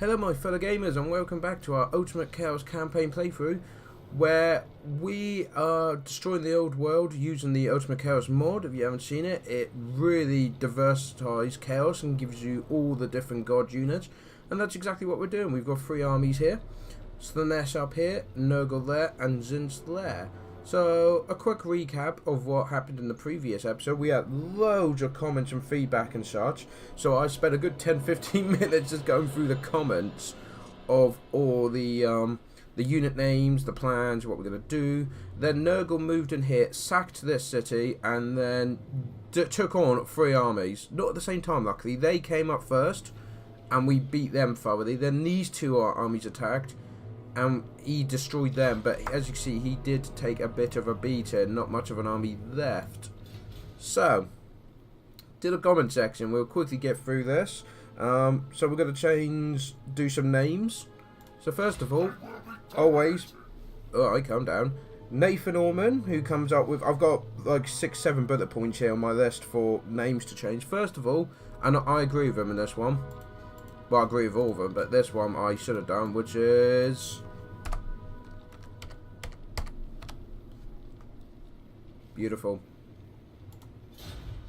Hello my fellow gamers and welcome back to our Ultimate Chaos campaign playthrough where we are destroying the old world using the Ultimate Chaos mod. If you haven't seen it, it really diversifies Chaos and gives you all the different god units, and that's exactly what we're doing. We've got 3 armies here, Slanesh up here, Nurgle there and Zinch there. So, a quick recap of what happened in the previous episode. We had loads of comments and feedback and such, so I spent a good 10-15 minutes just going through the comments of all the unit names, the plans, what we're going to do. Then Nurgle moved in here, sacked this city, and then took on 3 armies. Not at the same time, luckily. They came up first, and we beat them thoroughly. Then these 2 armies attacked, and he destroyed them, but as you can see, he did take a bit of a beating, not much of an army left. So, to the comment section, we'll quickly get through this. So we're going to do some names. So first of all, always, alright, calm down, Nathan Orman, who comes up with, I've got like 6-7 bullet points here on my list for names to change. First of all, and I agree with him in this one. Well, I agree with all of them, but this one I should have done, which is beautiful.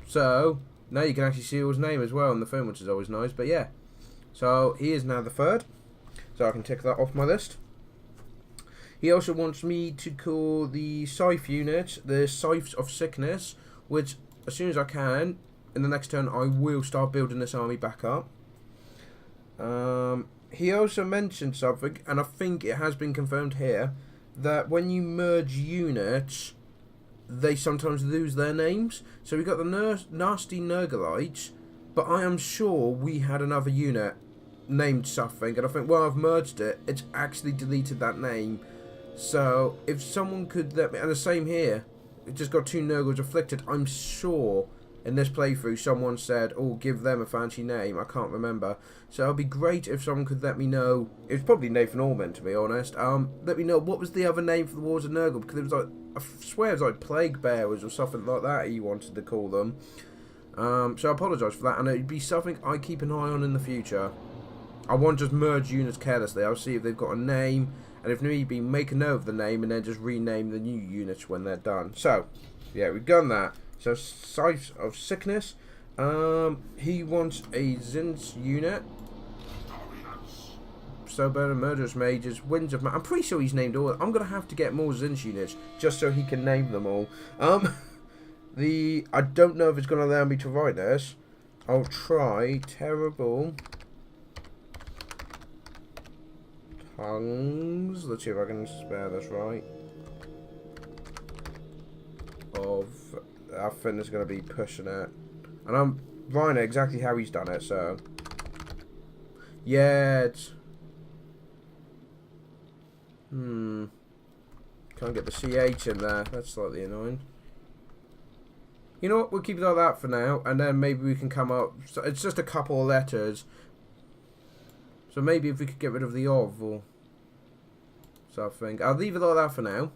So, now you can actually see his name as well on the phone, which is always nice, but yeah. So, he is now the 3rd, so I can tick that off my list. He also wants me to call the Scythe unit the Scythes of Sickness, which, as soon as I can, in the next turn, I will start building this army back up. He also mentioned something, and I think it has been confirmed here, that when you merge units, they sometimes lose their names. So we got the nasty Nurgleites, but I am sure we had another unit named something, and I think, well, I've merged it, it's actually deleted that name. So if someone could let me, and the same here, it just got 2 Nurgles afflicted. I'm sure in this playthrough someone said, oh, give them a fancy name. I can't remember. So it'd be great if someone could let me know. It was probably Nathan Orman, to be honest. Let me know what was the other name for the Wars of Nurgle, because it was like, I swear it was like Plague Bearers or something like that he wanted to call them. So I apologise for that, and it'd be something I keep an eye on in the future. I won't just merge units carelessly. I'll see if they've got a name, and if need be, make a note of the name and then just rename the new units when they're done. So, yeah, we've done that. So, Scythes of Sickness. He wants a Zinch unit. Stowburner, Murderous Mages, Winds of I'm pretty sure he's named all. I'm going to have to get more Zinch units just so he can name them all. I don't know if it's going to allow me to write this. I'll try. Terrible Tongues. Let's see if I can spell this right. I think it's going to be pushing it. And I'm writing it exactly how he's done it, so. Yeah, it's. Can't get the CH in there. That's slightly annoying. You know what? We'll keep it like that for now, and then maybe we can come up. So it's just a couple of letters. So maybe if we could get rid of the of or something. I'll leave it like that for now.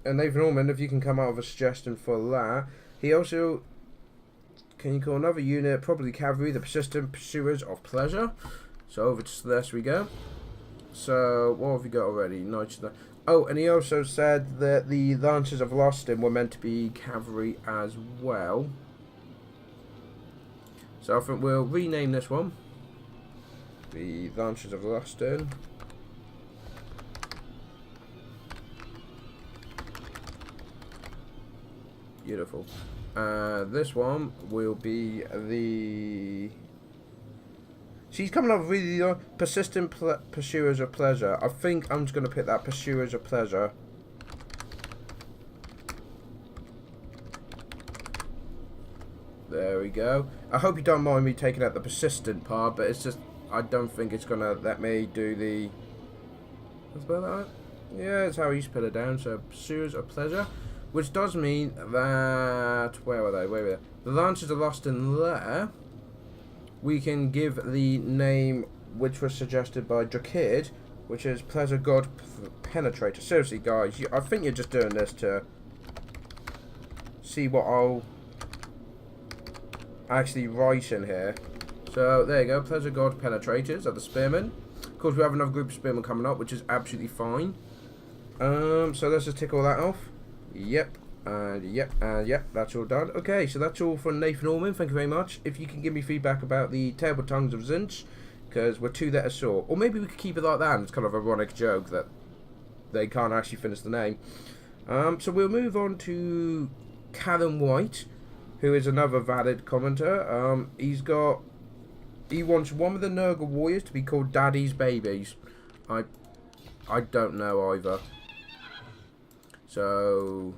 And Nathan Orman, if you can come out with a suggestion for that. He also, can you call another unit, probably cavalry, the persistent pursuers of pleasure. So over to this we go. So what have we got already? Knights. Oh, and he also said that the Lancers of Lustin were meant to be cavalry as well. So I think we'll rename this one the Lancers of Lustin. Beautiful. This one will be the. She's coming up with really persistent pursuers of pleasure. I think I'm just going to pick that pursuers of pleasure. There we go. I hope you don't mind me taking out the persistent part, but it's just I don't think it's going to let me do the. Let's spell that out. Yeah, that's how you spell it down. So pursuers of pleasure. Which does mean that, where were they? Where were they? The Lancers are lost in there. We can give the name which was suggested by Drakid, which is Pleasure God Penetrator. Seriously, guys, I think you're just doing this to see what I'll actually write in here. So there you go. Pleasure God penetrators are the spearmen. Of course, we have another group of spearmen coming up, which is absolutely fine. So let's just tick all that off. Yep. And yep, and yep, that's all done. Okay, so that's all from Nathan Orman. Thank you very much. If you can give me feedback about the terrible tongues of Zinch, because we're 2 letters short. Or maybe we could keep it like that, and it's kind of a ironic joke that they can't actually finish the name. So we'll move on to Callum White, who is another valid commenter. He wants one of the Nurgle warriors to be called Daddy's Babies. I don't know either. So...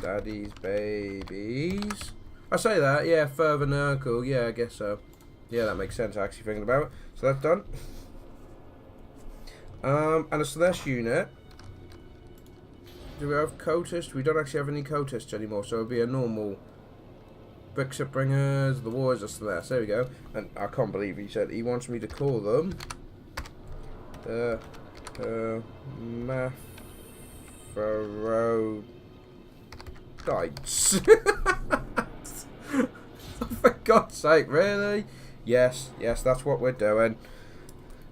Daddy's Babies. I say that, yeah, further Nurgle, yeah, I guess so. Yeah, that makes sense, actually, thinking about it. So that's done. And a Celeste unit. Do we have Cultists? We don't actually have any Cultists anymore, so it'll be a normal Brixit Bringers, the Warriors of Celeste. There we go. And I can't believe he said he wants me to call them the Hermaphrodites. For God's sake, really? Yes, that's what we're doing.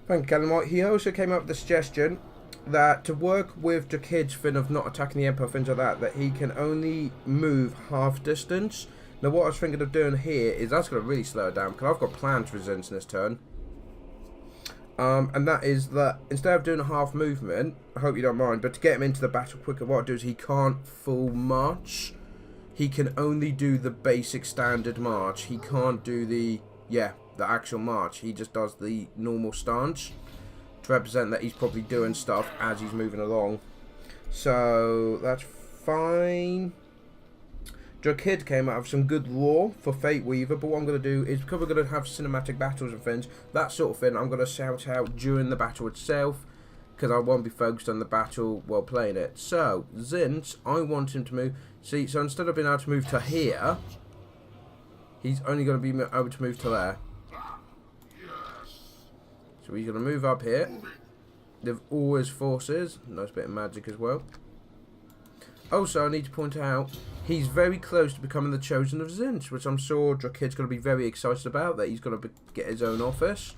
Thank you, Callum White. He also came up with the suggestion that to work with Drakid's thing of not attacking the Emperor, things like that he can only move half distance. Now, what I was thinking of doing here is that's going to really slow it down, because I've got plans for Zinch this turn. And that is that instead of doing a half movement, I hope you don't mind, but to get him into the battle quicker, what I do is he can't full march. He can only do the basic standard march. He can't do the actual march. He just does the normal stance to represent that he's probably doing stuff as he's moving along. So that's fine. Drakid came out of some good lore for Fate Weaver, but what I'm going to do is, because we're going to have cinematic battles and things, that sort of thing, I'm going to shout out during the battle itself, because I won't be focused on the battle while playing it. So, Zinch, I want him to move. See, so instead of being able to move to here, he's only going to be able to move to there. So he's going to move up here with all his forces. Nice bit of magic as well. Also, I need to point out, he's very close to becoming the Chosen of Zinch, which I'm sure Drakid's going to be very excited about, that he's going to get his own office.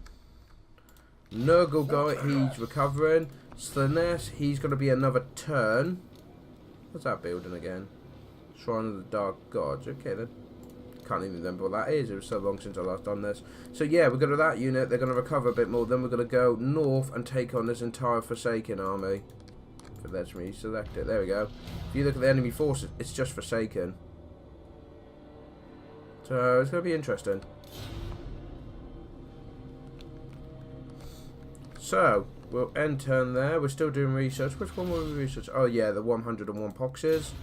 Nurgle guy, he's recovering. Slanesh, he's going to be another turn. What's that building again? Shrine of the Dark Gods. Okay, then. Can't even remember what that is. It was so long since I last done this. So yeah, we're going to that unit. They're going to recover a bit more. Then we're going to go north and take on this entire Forsaken army. If it lets me select it. There we go. If you look at the enemy forces, it's just Forsaken. So it's going to be interesting. So we'll end turn there. We're still doing research. Which one will we research? Oh yeah, the 101 poxes.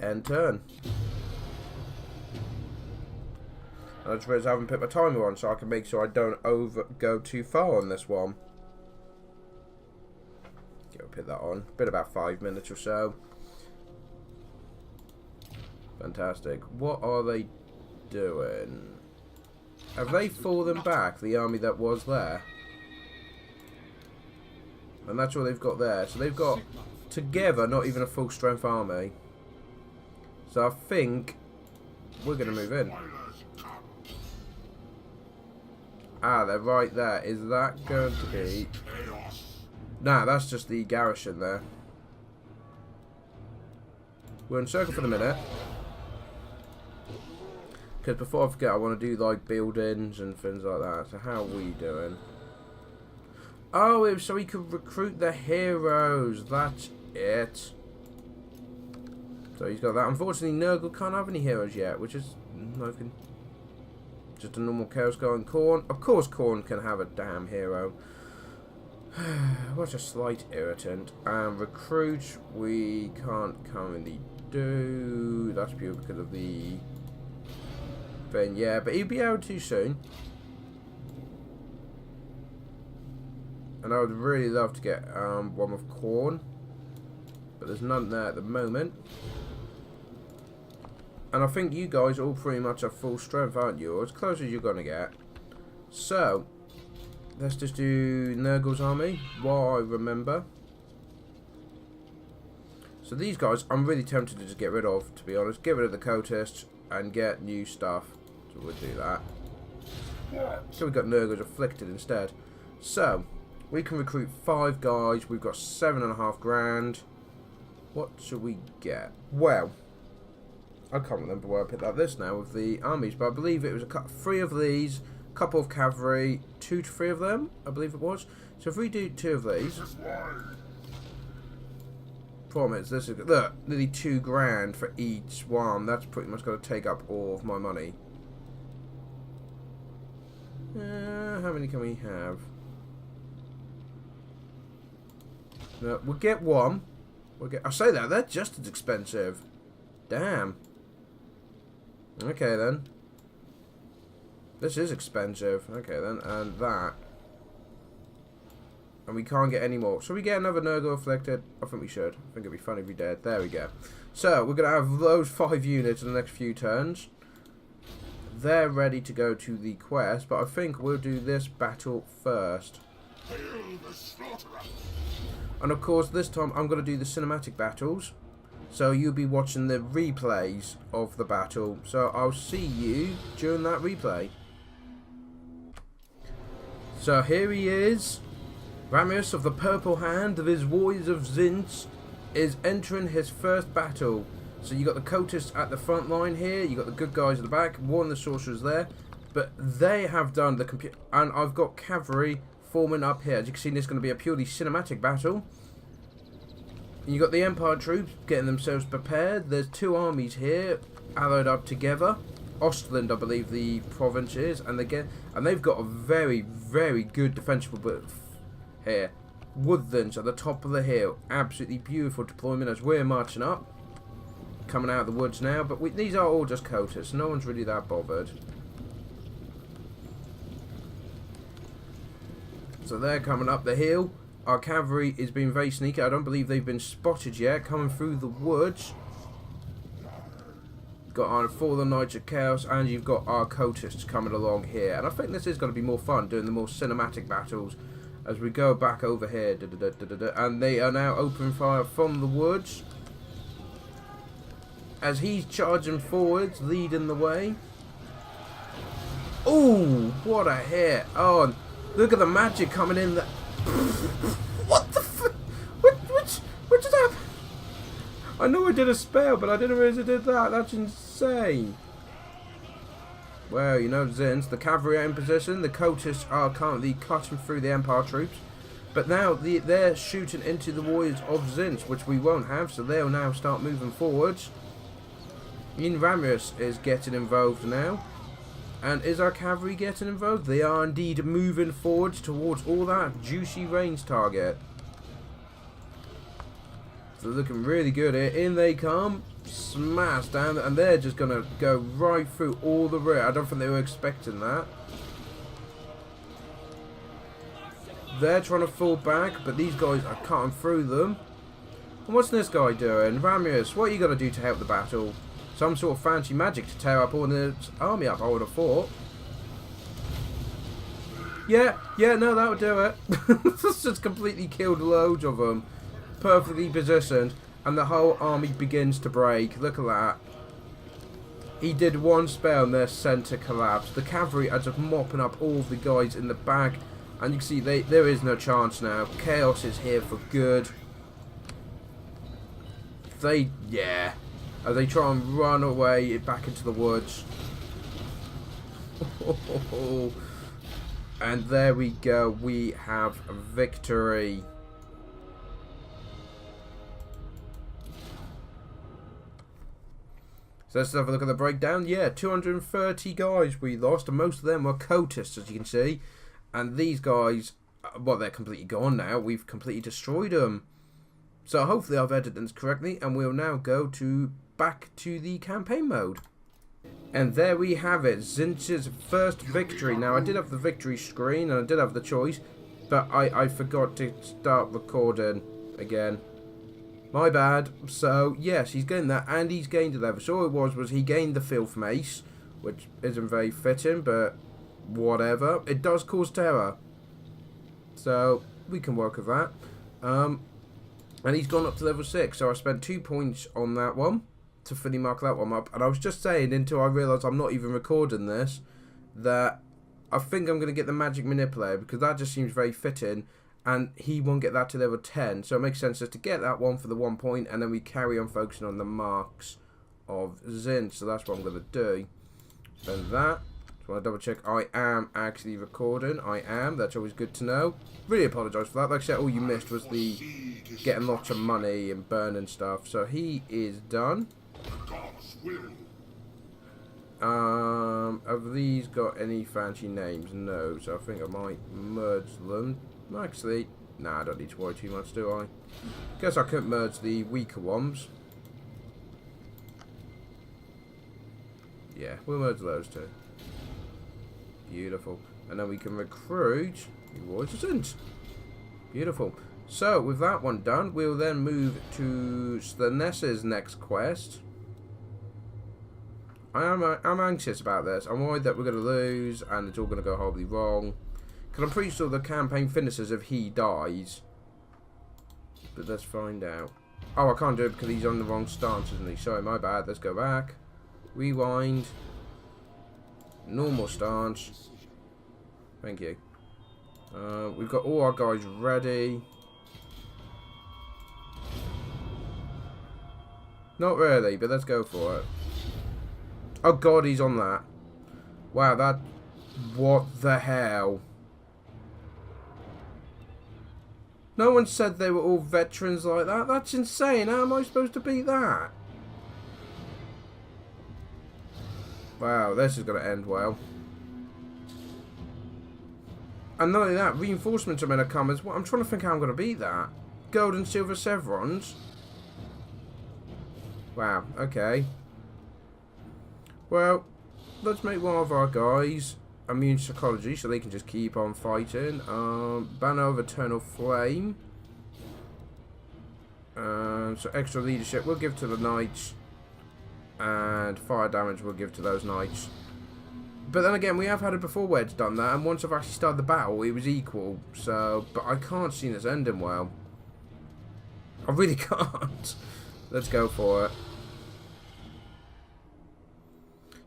End turn. I just realised I haven't put my timer on, so I can make sure I don't go too far on this one. Okay, we'll put that on. Been about 5 minutes or so. Fantastic. What are they doing? Have they fallen back, the army that was there? And that's all they've got there. So they've got, together, not even a full strength army. So I think we're going to move in. Ah, they're right there. Is that going to be... Nah, that's just the garrison there. We're in circle for the minute. Because before I forget, I want to do like buildings and things like that. So how are we doing? Oh, it was so we could recruit the heroes. That's it. So he's got that. Unfortunately, Nurgle can't have any heroes yet, which is nothing. Just a normal Chaos Guy and Khorne. Of course, Khorne can have a damn hero. What a slight irritant. And recruit, we can't currently do. That's pure because of the thing. Yeah, but he'll be able to soon. And I would really love to get one with Khorne, but there's none there at the moment. And I think you guys all pretty much have full strength, aren't you? Or as close as you're going to get. So, let's just do Nurgle's army, what I remember. So these guys, I'm really tempted to just get rid of, to be honest. Get rid of the cultists. and get new stuff. So we'll do that. So we've got Nurgles afflicted instead. So we can recruit 5 guys. We've got 7.5 grand. What should we get? Well, I can't remember where I picked up this now with the armies, but I believe it was 3 of these, a couple of cavalry, 2 to 3 of them, I believe it was. So if we do 2 of these, problem is this is, look, nearly 2 grand for each one. That's pretty much going to take up all of my money. How many can we have? No, we'll get 1. I say that, they're just as expensive. Damn. Okay then. This is expensive. Okay then, and that. And we can't get any more. So we get another Nurgle afflicted. I think we should. I think it'd be funny if we did. There we go. So we're going to have those 5 units in the next few turns. They're ready to go to the quest, but I think we'll do this battle first. And of course, this time I'm going to do the cinematic battles. So you'll be watching the replays of the battle. So I'll see you during that replay. So here he is. Ramius of the Purple Hand of his Warriors of Zinch is entering his first battle. So you got the cultists at the front line here. You got the good guys at the back. One of the sorcerers there. But they have done the computer. And I've got cavalry forming up here. As you can see, this is going to be a purely cinematic battle. You got the Empire troops getting themselves prepared. There's 2 armies here, allied up together. Ostland, I believe the province is, and they've got a very, very good defensive booth here. Woodlands at the top of the hill, absolutely beautiful deployment as we're marching up, coming out of the woods now. But these are all just cultists, so no one's really that bothered. So they're coming up the hill. Our cavalry is being very sneaky. I don't believe they've been spotted yet, coming through the woods. Got our Fallen Knights of Chaos, and you've got our cultists coming along here. And I think this is going to be more fun, doing the more cinematic battles as we go back over here. And they are now opening fire from the woods. As he's charging forwards, leading the way. Oh, what a hit. Oh, look at the magic coming in. What the f... What just happened? I know I did a spell, but I didn't realize I did that. That's insane. Well, you know, Zins, the cavalry are in position. The cultists are currently cutting through the Empire troops. But now they're shooting into the warriors of Zins, which we won't have, so they'll now start moving forwards. Ramius is getting involved now. And is our cavalry getting involved? They are indeed moving forwards towards all that juicy range target. So they're looking really good here. In they come. Smash down. And they're just going to go right through all the rear. I don't think they were expecting that. They're trying to fall back, but these guys are cutting through them. And what's this guy doing? Ramius, what are you going to do to help the battle? Some sort of fancy magic to tear up all the army up, I would have thought. Yeah, no, that would do it. This just completely killed loads of them. Perfectly positioned, and the whole army begins to break. Look at that. He did one spell and their centre collapsed. The cavalry are just mopping up all the guys in the back. And you can see there is no chance now. Chaos is here for good. Yeah. As they try and run away back into the woods. And there we go. We have a victory. So let's have a look at the breakdown. Yeah, 230 guys we lost, and most of them were cultists, as you can see. And these guys, well, they're completely gone now. We've completely destroyed them. So hopefully I've edited this correctly, and we'll now go back to the campaign mode. And there we have it, Zinch's first victory. Now I did have the victory screen and I did have the choice, but I forgot to start recording again. My bad. So yes, he's gained that, and he's gained a level. So all it was he gained the Filth Mace, which isn't very fitting, but whatever. It does cause terror, so we can work with that. And he's gone up to level 6, so I spent 2 points on that one. to fully mark that one up. And I was just saying, until I realised I'm not even recording this, that I think I'm going to get the magic manipulator, because that just seems very fitting, and he won't get that to level 10, so it makes sense just to get that one for the 1 point, and then we carry on focusing on the marks of Zin. So that's what I'm going to do. And that, just want to double check, I am actually recording. I am, that's always good to know. Really apologise for that. Like I said, all you missed was the getting lots of money and burning stuff. So he is done. Have these got any fancy names? No, so I think I might merge them. Actually, nah, I don't need to worry too much, do I? Guess I couldn't merge the weaker ones. Yeah, we'll merge those two. Beautiful. And then we can recruit Rewards. Beautiful. So, with that one done, we'll then move to Slanes's next quest. I'm anxious about this. I'm worried that we're going to lose and it's all going to go horribly wrong. Because I'm pretty sure the campaign finishes if he dies. But let's find out. Oh, I can't do it because he's on the wrong stance, isn't he? Sorry, my bad. Let's go back. Rewind. Normal stance. Thank you. We've got all our guys ready. Not really, but let's go for it. Oh god, he's on that. Wow, that... What the hell? No one said they were all veterans like that. That's insane. How am I supposed to beat that? Wow, this is going to end well. And not only that, reinforcements are going to come as well. I'm trying to think how I'm going to beat that. Gold and silver chevrons. Wow, okay. Well, let's make one of our guys immune psychology so they can just keep on fighting. Banner of Eternal Flame. So extra leadership we'll give to the knights. And fire damage we'll give to those knights. But then again, we have had it before where it's done that. And once I've actually started the battle, it was equal. So, but I can't see this ending well. I really can't. Let's go for it.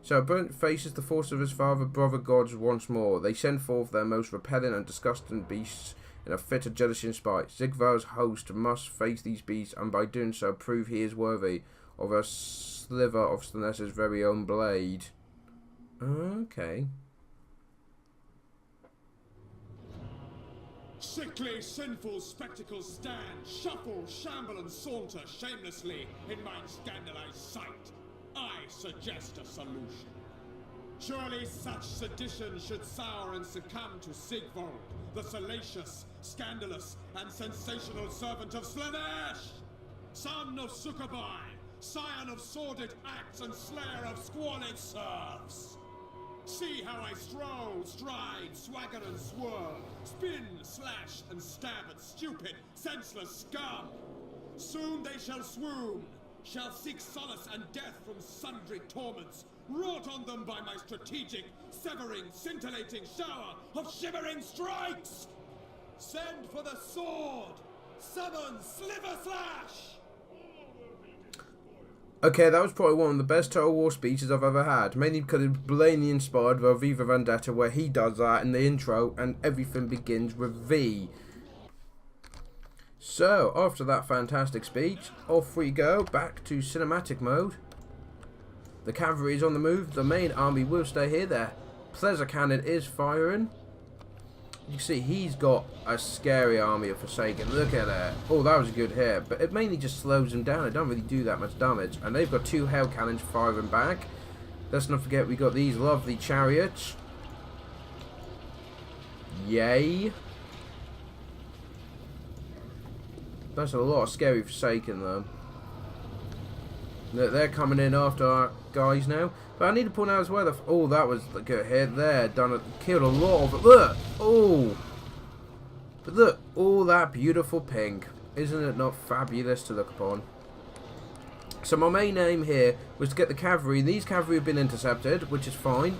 So Burnt faces the force of his father, brother gods once more. They send forth their most repelling and disgusting beasts in a fit of jealousy and spite. Sigvald's host must face these beasts, and by doing so prove he is worthy of a sliver of Slanes's very own blade. Okay. Sickly, sinful spectacles stand, shuffle, shamble, and saunter shamelessly in mine scandalized sight. I suggest a solution. Surely such sedition should sour and succumb to Sigvald, the salacious, scandalous, and sensational servant of Slanesh, son of Succubi, scion of sordid acts and slayer of squalid serfs. See how I stroll, stride, swagger and swirl, spin, slash, and stab at stupid, senseless scum. Soon they shall swoon, shall seek solace and death from sundry torments, wrought on them by my strategic, severing, scintillating shower of shimmering strikes! Send for the sword! Summon Sliver Slash! Okay, that was probably one of the best Total War speeches I've ever had. Mainly because it's blatantly inspired by Viva Vendetta, where he does that in the intro and everything begins with V. So, after that fantastic speech, off we go back to cinematic mode. The cavalry is on the move. The main army will stay here. Their pleasure cannon is firing. You can see he's got a scary army of Forsaken. Look at that. Oh, that was a good hit. But it mainly just slows them down. It don't really do that much damage. And they've got 2 hail cannons firing back. Let's not forget we got these lovely chariots. Yay. That's a lot of scary Forsaken though. They're coming in after our guys now. But I need to point out as well, oh, that was a good hit there. Killed a lot of it. Look! Oh! But look, all that beautiful pink. Isn't it not fabulous to look upon? So my main aim here was to get the cavalry. These cavalry have been intercepted, which is fine.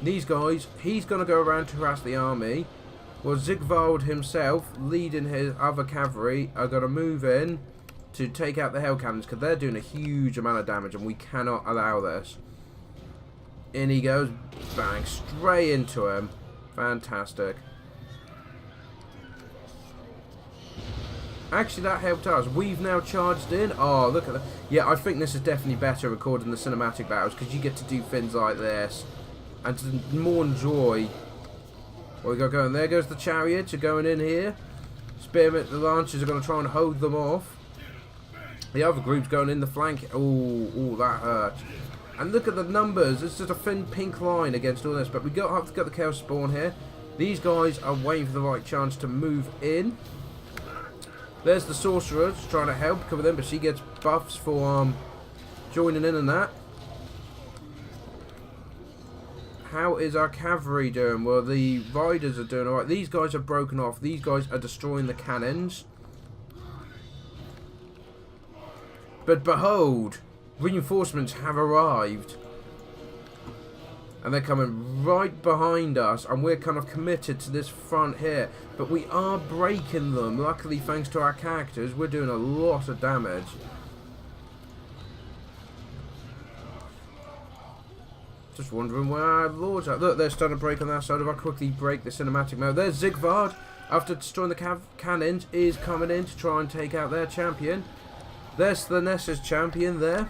These guys, he's going to go around to harass the army. Well, Sigvald himself, leading his other cavalry, are going to move in to take out the Hell Cannons, because they're doing a huge amount of damage, and we cannot allow this. In he goes, bang, straight into him. Fantastic. Actually, that helped us. We've now charged in. Oh, look at that. Yeah, I think this is definitely better recording the cinematic battles, because you get to do things like this and to more enjoy what we got going. There goes the chariots are going in here. Spearmen, the launchers are going to try and hold them off. The other group's going in the flank. Oh, that hurt. And look at the numbers. It's just a thin pink line against all this. But we have to get the Chaos Spawn here. These guys are waiting for the right chance to move in. There's the Sorcerers trying to help cover them, but she gets buffs for joining in and that. How is our cavalry doing? Well, the riders are doing alright. These guys are broken off. These guys are destroying the cannons. But behold, reinforcements have arrived. And they're coming right behind us, and we're kind of committed to this front here. But we are breaking them. Luckily, thanks to our characters, we're doing a lot of damage. Just wondering where our lords are. Look, they're starting to break on that side. If I quickly break the cinematic mode. There's Zigvard, after destroying the cannons, is coming in to try and take out their champion. There's Slanesa's champion there.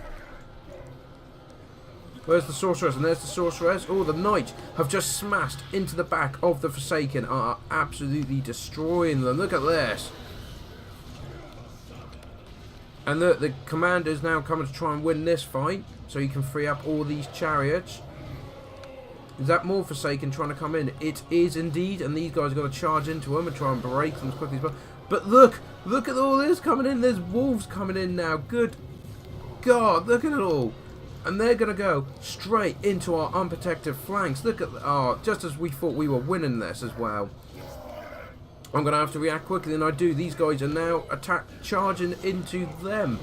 Where's the Sorceress? And there's the Sorceress. Oh, the Knight have just smashed into the back of the Forsaken. Are absolutely destroying them. Look at this. And the Commander's now coming to try and win this fight. So he can free up all these chariots. Is that more Forsaken trying to come in? It is indeed. And these guys are going to charge into them and try and break them as quickly as possible. But look at all this coming in. There's wolves coming in now. Good God, look at it all. And they're going to go straight into our unprotected flanks. Look at, just as we thought we were winning this as well. I'm going to have to react quickly, and I do. These guys are now charging into them.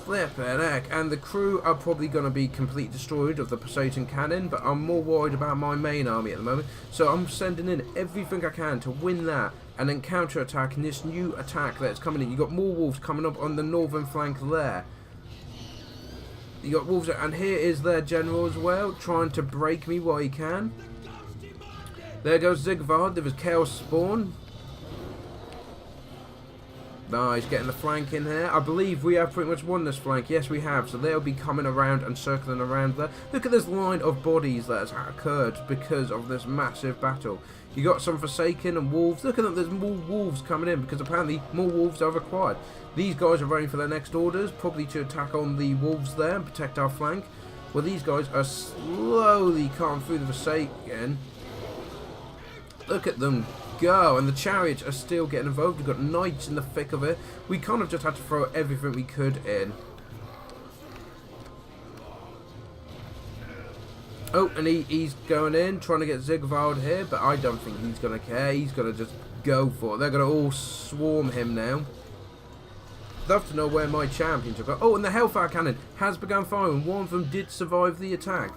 Flippin' heck. And the crew are probably going to be completely destroyed of the Poseidon cannon, but I'm more worried about my main army at the moment. So I'm sending in everything I can to win that, and then counter-attack in this new attack that's coming in. You've got more wolves coming up on the northern flank there. You got wolves, and here is their general as well, trying to break me while he can. There goes Zigvard, there was Chaos Spawn. Nice, getting the flank in here. I believe we have pretty much won this flank. Yes, we have. So they'll be coming around and circling around there. Look at this line of bodies that has occurred because of this massive battle. You got some Forsaken and wolves. Look at them, there's more wolves coming in because apparently more wolves are required. These guys are waiting for their next orders, probably to attack on the wolves there and protect our flank. Well, these guys are slowly coming through the Forsaken. Look at them go, and the chariots are still getting involved. We've got knights in the thick of it. We kind of just had to throw everything we could in. Oh, and he's going in, trying to get Zigvard here, but I don't think he's going to care. He's going to just go for it. They're going to all swarm him now. I'd love to know where my champions are going. Oh, and the Hellfire Cannon has begun firing. One of them did survive the attack.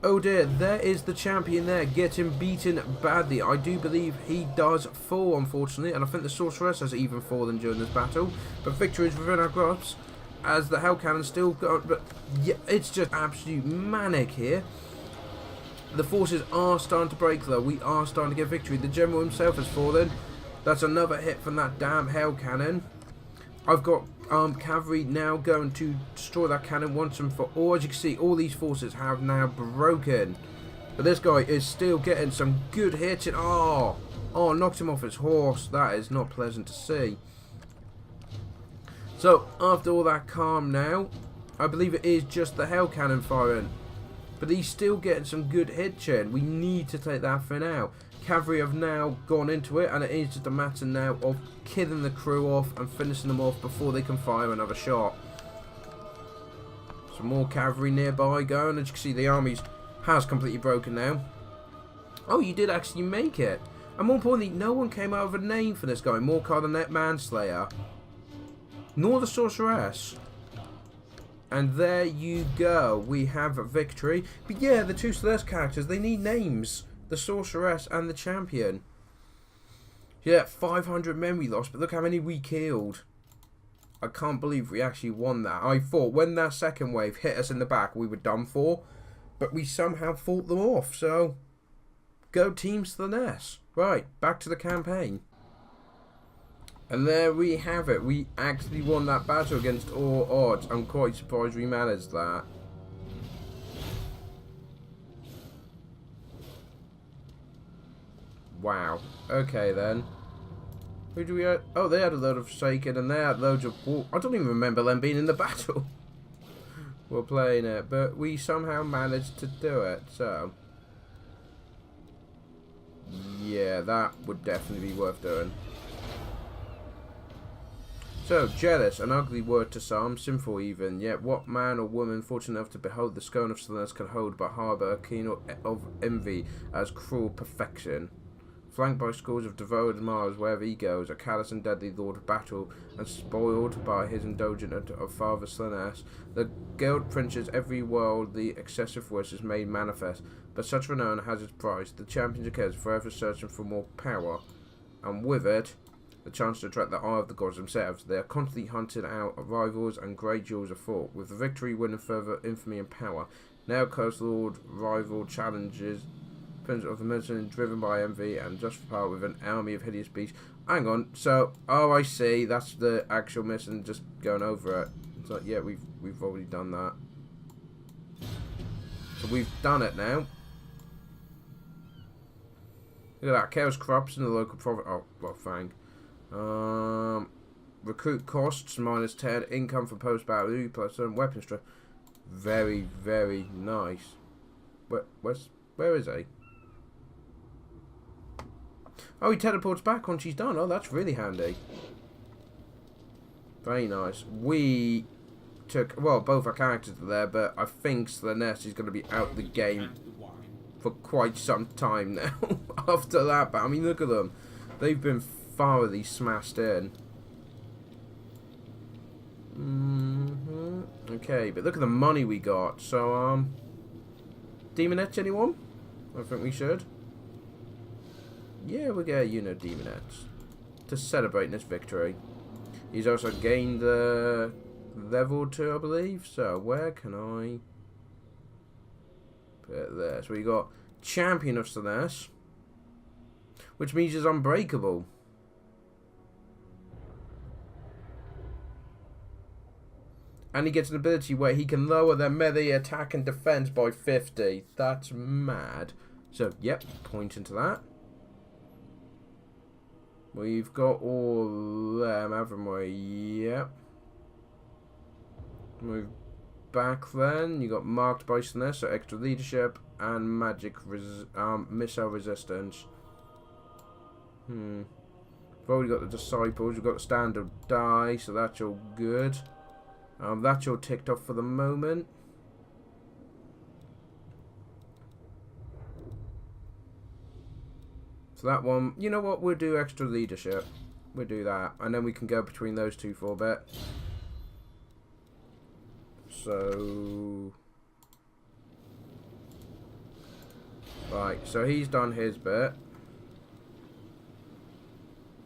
Oh dear, there is the champion there, getting beaten badly. I do believe he does fall, unfortunately, and I think the Sorceress has even fallen during this battle. But victory is within our grasp, as the Hell Cannon still got. But yeah, it's just absolute manic here. The forces are starting to break, though. We are starting to get victory. The General himself has fallen. That's another hit from that damn Hell Cannon. I've got cavalry now going to destroy that cannon once and for all. As you can see, all these forces have now broken. But this guy is still getting some good hits. Oh, knocked him off his horse. That is not pleasant to see. So, after all that calm now, I believe it is just the Hell Cannon firing. But he's still getting some good hits in. We need to take that thing out. Cavalry have now gone into it, and it is just a matter now of killing the crew off and finishing them off before they can fire another shot. Some more cavalry nearby going. As you can see, the army has completely broken now. Oh, you did actually make it. And more importantly, no one came out with a name for this guy. Morcar the Net Manslayer. Nor the Sorceress. And there you go. We have a victory. But yeah, the two Celeste characters, they need names. The Sorceress and the Champion. Yeah, 500 memory loss, but look how many we killed. I can't believe we actually won that. I thought when that second wave hit us in the back, we were done for. But we somehow fought them off. So, go Teams to the nest. Right, back to the campaign. And there we have it. We actually won that battle against all odds. I'm quite surprised we managed that. Wow. Okay then. Who do we have? Oh, they had a load of Forsaken and they had loads of... I don't even remember them being in the battle. We're playing it. But we somehow managed to do it. So. Yeah, that would definitely be worth doing. So, jealous, an ugly word to some, sinful even, yet what man or woman fortunate enough to behold the scorn of Celeste can hold but harbour a keen of envy as cruel perfection? Flanked by scores of devoted admirers wherever he goes, a callous and deadly lord of battle, and spoiled by his indulgent of father Slanesh, the guild princes every world the excessive voice is made manifest, but such renown has its price, the champions of chaos forever searching for more power, and with it, the chance to attract the eye of the gods themselves. They are constantly hunted out rivals and great duels are fought, with the victory winning further infamy and power. Now cursed lord rival challenges Prince of the Medicine driven by envy and just for power with an army of hideous beasts. Hang on, so I see, that's the actual mission, just going over it. It's like, yeah, we've already done that. So we've done it now. Look at that, chaos corrupts in the local profit. Oh, well, fang. Recruit costs -10, income for post battle plus weapon strength. Very, very nice. Where is he? Oh, he teleports back when she's done. Oh, that's really handy. Very nice. We took, well, both our characters are there, but I think Slanesh is going to be out the game for quite some time now. After that, but I mean, look at them. They've been thoroughly smashed in. Okay, but look at the money we got. So, Demonettes, anyone? I think we should. Yeah, we'll get a unit of Demonettes to celebrate this victory. He's also gained level 2, I believe. So, where can I put it there? So, we got Champion of Slanesh, which means he's unbreakable. And he gets an ability where he can lower their melee attack and defense by 50. That's mad. So, yep, point into that. We've got all them, haven't we? Yep. Move back then. You got marked by Slanesh, so extra leadership and magic missile resistance. We've already got the disciples. We've got the standard die, so that's all good. That's all ticked off for the moment. So that one, you know what, we'll do extra leadership. We'll do that. And then we can go between those two for a bit. So... right, so he's done his bit.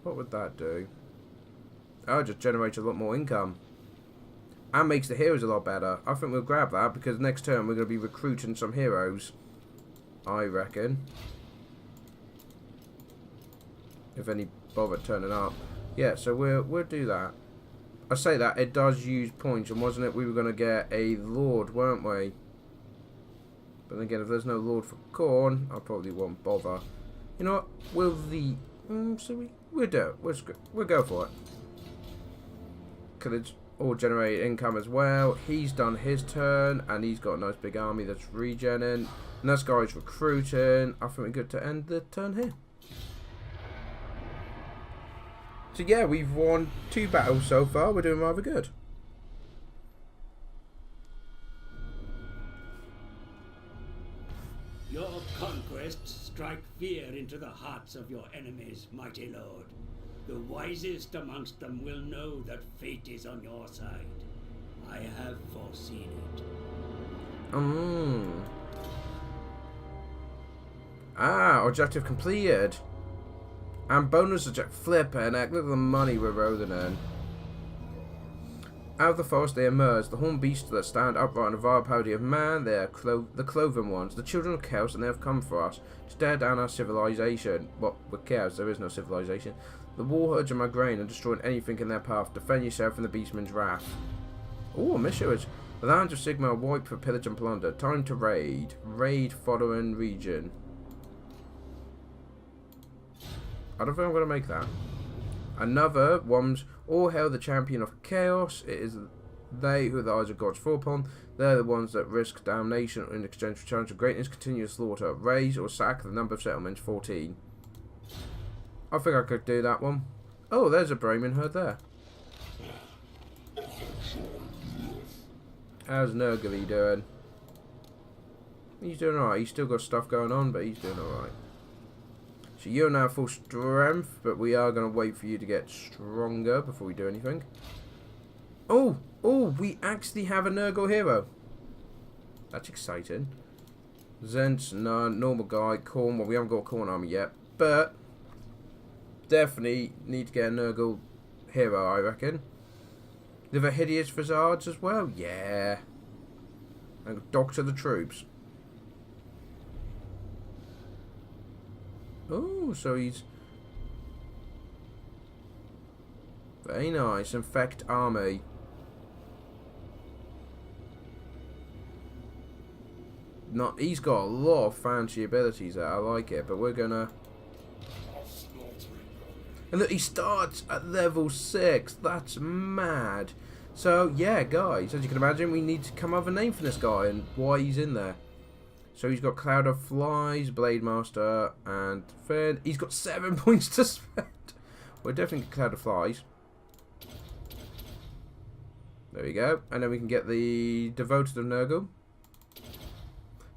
What would that do? Oh, just generates a lot more income. And makes the heroes a lot better. I think we'll grab that because next turn we're going to be recruiting some heroes. I reckon. If any bother turning up. Yeah, so we'll do that. I say that, it does use points, and wasn't it we were going to get a Lord, weren't we? But then again, if there's no Lord for Khorne, I probably won't bother. You know what? We'll we'll do it. We'll go for it. Because it's all generate income as well. He's done his turn, and he's got a nice big army that's regenning. And this guy's recruiting. I think we're good to end the turn here. So yeah, we've won 2 battles so far. We're doing rather good. Your conquests strike fear into the hearts of your enemies, mighty lord. The wisest amongst them will know that fate is on your side. I have foreseen it. Objective completed. And bonus objective. Flipping heck, look at the money we're rolling in. Out of the forest they emerge, the horned beasts that stand upright in a vile parody of man. They are the cloven ones, the children of chaos, and they have come for us to tear down our civilization. What, with chaos, there is no civilization. The warhordes are migraine and destroying anything in their path. Defend yourself from the beastman's wrath. Oh, missions. The lands of Sigma are wiped for pillage and plunder. Time to raid. Raid following region. I don't think I'm going to make that. Another one's all hail the champion of chaos. It is they who the eyes of gods fall upon. They're the ones that risk damnation in exchange for challenge of greatness. Continuous slaughter. Raise or sack the number of settlements 14. I think I could do that one. Oh, there's a Brahmin herd there. How's Nurgle doing? He's doing alright. He's still got stuff going on, but he's doing alright. So you're now full strength, but we are going to wait for you to get stronger before we do anything. Oh, we actually have a Nurgle hero. That's exciting. Zents, none. Normal guy. Corn. Well, we haven't got a Corn army yet, but definitely need to get a Nurgle hero, I reckon. They have a hideous visage as well. Yeah. And doctor the troops. Oh, so he's very nice. Infect army. Not, he's got a lot of fancy abilities there. I like it, but we're gonna. And look, he starts at level 6. That's mad. So yeah, guys, as you can imagine, we need to come up with a name for this guy and why he's in there. So he's got Cloud of Flies, Blade Master, and Finn. He's got 7 points to spend. We'll definitely get Cloud of Flies. There we go. And then we can get the Devoted of Nurgle.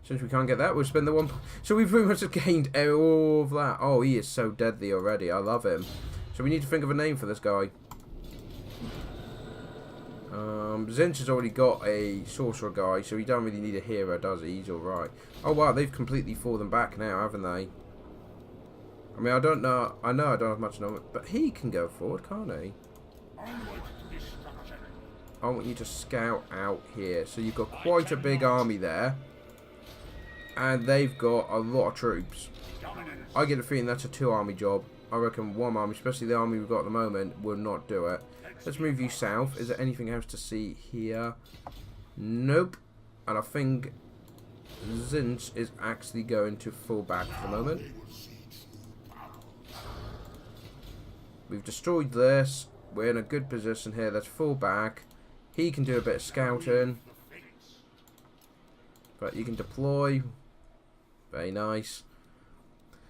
Since we can't get that, we'll spend the 1 point. So we pretty much have gained all of that. Oh, he is so deadly already. I love him. So we need to think of a name for this guy. Zinch has already got a sorcerer guy, so he don't really need a hero, does he? He's alright. Oh wow, they've completely fallen back now, haven't they? I mean, I don't know. I know I don't have much knowledge, but he can go forward, can't he? I want you to scout out here. So you've got quite a big army there, and they've got a lot of troops. I get a feeling that's a 2-army job. I reckon 1 army, especially the army we've got at the moment, will not do it. Let's move you south. Is there anything else to see here? Nope. And I think Zinch is actually going to fall back for the moment. We've destroyed this. We're in a good position here. Let's fall back. He can do a bit of scouting. But you can deploy. Very nice.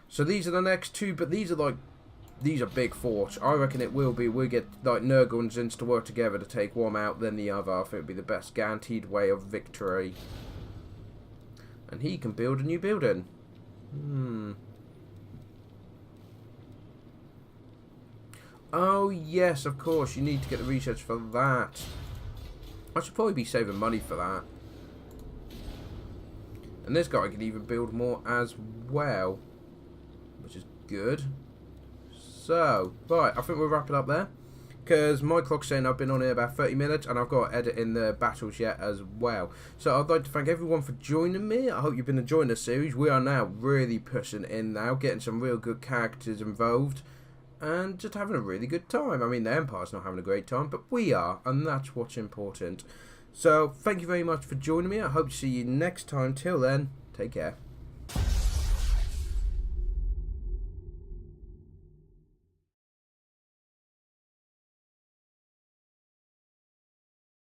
So these are the next 2, but these are big forts. I reckon it will be. We'll get like Nurgle and Zinch to work together to take one out, then the other. I think it'll be the best guaranteed way of victory. And he can build a new building. Oh yes, of course. You need to get the research for that. I should probably be saving money for that. And this guy can even build more as well, which is good. So, right, I think we'll wrap it up there. Because my clock's saying I've been on here about 30 minutes and I've got to edit in the battles yet as well. So I'd like to thank everyone for joining me. I hope you've been enjoying this series. We are now really pushing in now, getting some real good characters involved. And just having a really good time. I mean, the Empire's not having a great time, but we are. And that's what's important. So, thank you very much for joining me. I hope to see you next time. Till then, take care.